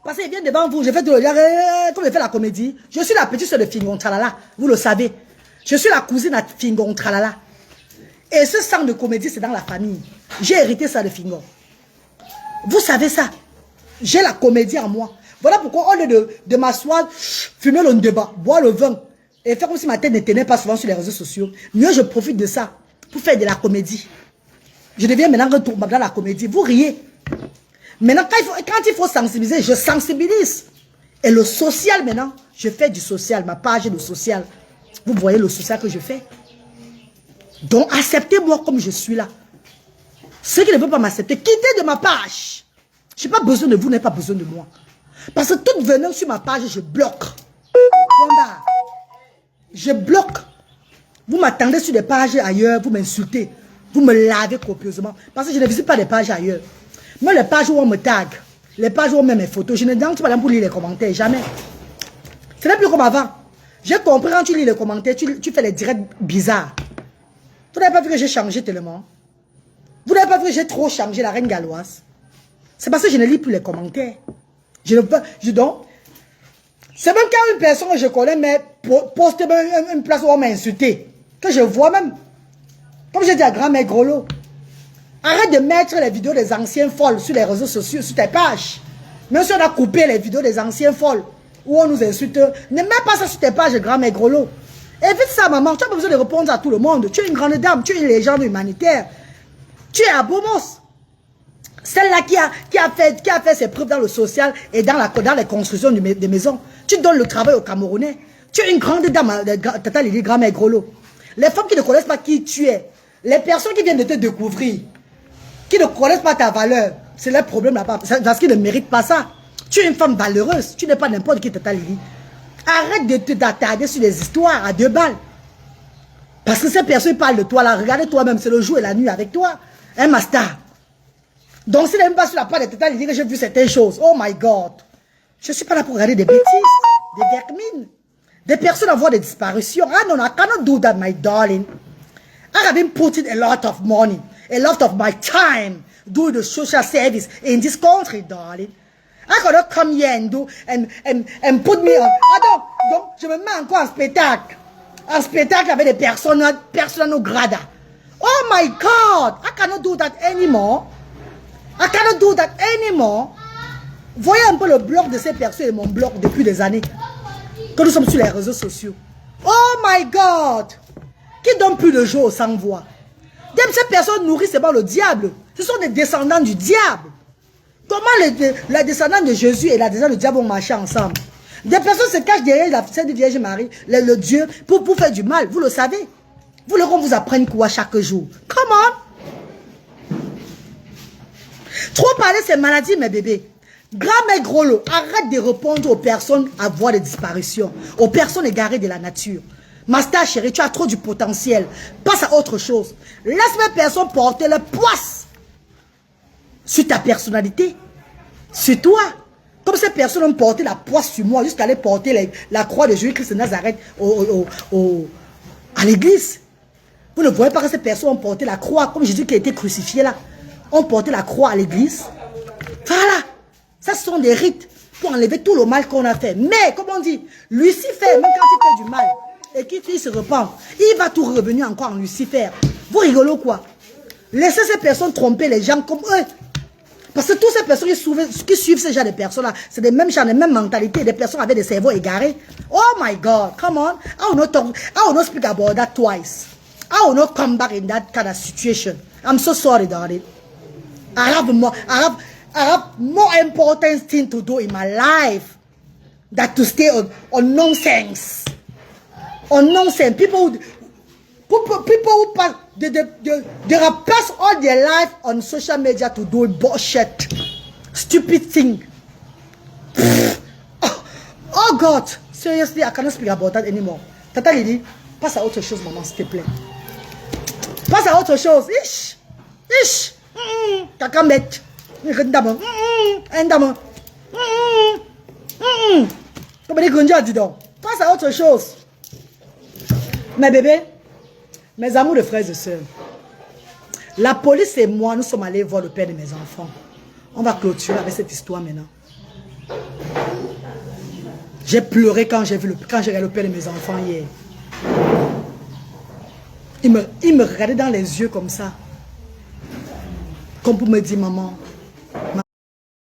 Parce qu'il vient devant vous, je fais tout le comme je fais la comédie. Je suis la petite soeur de Fingon Tralala, vous le savez. Je suis la cousine à Fingon Tralala. Et ce sang de comédie, c'est dans la famille. J'ai hérité ça de Fingon. Vous savez ça. J'ai la comédie en moi. Voilà pourquoi, au lieu de m'asseoir, fumer le débat, boire le vin, et faire comme si ma tête ne tenait pas souvent sur les réseaux sociaux, mieux je profite de ça pour faire de la comédie. Je deviens maintenant retour dans la comédie. Vous riez. Maintenant, quand il faut sensibiliser, je sensibilise. Et le social maintenant, je fais du social. Ma page est de social. Vous voyez le social que je fais. Donc, acceptez-moi comme je suis là. Ceux qui ne veulent pas m'accepter, quittez de ma page. Je n'ai pas besoin de vous, vous n'avez pas besoin de moi. Parce que toute venant sur ma page, je bloque. Je bloque. Vous m'attendez sur des pages ailleurs, vous m'insultez. Vous me lavez copieusement. Parce que je ne visite pas des pages ailleurs. Moi, les pages où on me tag, les pages où on met mes photos, je ne danse pas pour lire les commentaires, jamais. Ce n'est plus comme avant. J'ai compris quand tu lis les commentaires, tu fais les directs bizarres. Vous n'avez pas vu que j'ai changé tellement. Vous n'avez pas vu que j'ai trop changé la reine galloise. C'est parce que je ne lis plus les commentaires. Je ne peux, donc, c'est même quand une personne que je connais, mais poste une place où on m'a insulté, que je vois même, comme j'ai dit à grand-mère Grolo, arrête de mettre les vidéos des anciens folles sur les réseaux sociaux, sur tes pages. Même si on a coupé les vidéos des anciens folles, où on nous insulte, ne mets pas ça sur tes pages, grand-mère Grolo. Évite ça, maman, tu n'as pas besoin de répondre à tout le monde. Tu es une grande dame, tu es une légende humanitaire. Tu es à Bomos. Celle-là qui a fait ses preuves dans le social et dans les constructions des maisons. Tu donnes le travail aux Camerounais. Tu es une grande dame, Tata Lili, grand-mère Grolo. Les femmes qui ne connaissent pas qui tu es, les personnes qui viennent de te découvrir, qui ne connaissent pas ta valeur, c'est leur problème là-bas. Parce qu'ils ne méritent pas ça. Tu es une femme valeureuse. Tu n'es pas n'importe qui, Tata Lili. Arrête de t'attarder sur les histoires à 2 balles. Parce que ces personnes parlent de toi là. Regarde toi-même, c'est le jour et la nuit avec toi. Hein, master? Donc, si n'aime pas sur la part de Tata Lili que j'ai vu certaines choses, oh my God, je ne suis pas là pour regarder des bêtises, des vermines, des personnes en voie de disparition. Ah non, I cannot do that, my darling. I have been putting a lot of money, a lot of my time doing the social service in this country, darling. I cannot come here and do and put me on. Ah donc, je me mets encore en spectacle. En spectacle avec des personnes non grata. Oh my God, I cannot do that anymore. I cannot do that anymore. Voyez un peu le blog de ces personnes et mon blog depuis des années. Que nous sommes sur les réseaux sociaux. Oh my God. Qui donne plus de jours sans voix. Ces personnes nourrissent seulement le diable. Ce sont des descendants du diable. Comment les descendants de Jésus et la descendants du diable vont marcher ensemble? Des personnes se cachent derrière la Sainte Vierge Marie, le Dieu, pour faire du mal. Vous le savez. Vous voulez qu'on vous apprenne quoi chaque jour? Come on. Trop parler, c'est maladie, mes bébés. Grand-mère Grolo, arrête de répondre aux personnes à voie de disparition, aux personnes égarées de la nature. Master chérie, tu as trop du potentiel. Passe à autre chose. Laisse mes personnes porter le poisse sur ta personnalité, sur toi. Comme ces personnes ont porté la poisse sur moi, jusqu'à aller porter la croix de Jésus-Christ de Nazareth à l'église. Vous ne voyez pas que ces personnes ont porté la croix, comme Jésus qui a été crucifié là. Ont porté la croix à l'église. Voilà. Ça, ce sont des rites pour enlever tout le mal qu'on a fait. Mais, comme on dit, Lucifer, même quand il fait du mal et qu'il se repent, il va tout revenir encore en Lucifer. Vous rigolez quoi? Laissez ces personnes tromper les gens comme eux. Parce que toutes ces personnes qui suivent ce genre de personnes-là, c'est des mêmes gens, des mêmes mentalités, des personnes avec des cerveaux égarés. Oh my God, come on. I will not speak about that twice. I will not come back in that kind of situation. I'm so sorry, darling. I have more important thing to do in my life than to stay on nonsense. On nonsense. People who pass, they have passed all their life on social media to do bullshit, stupid thing. Oh God, seriously, I cannot speak about that anymore. Tata Lili, passe à autre chose, maman, s'il te plaît. Passe à autre chose. Ish, ish, caca bête. Passe à autre chose. Mes bébés, mes amours de frères et sœurs, la police et moi, nous sommes allés voir le père de mes enfants. On va clôturer avec cette histoire maintenant. J'ai pleuré quand j'ai regardé le père de mes enfants hier. Il me regardait dans les yeux comme ça. Comme pour me dire, maman,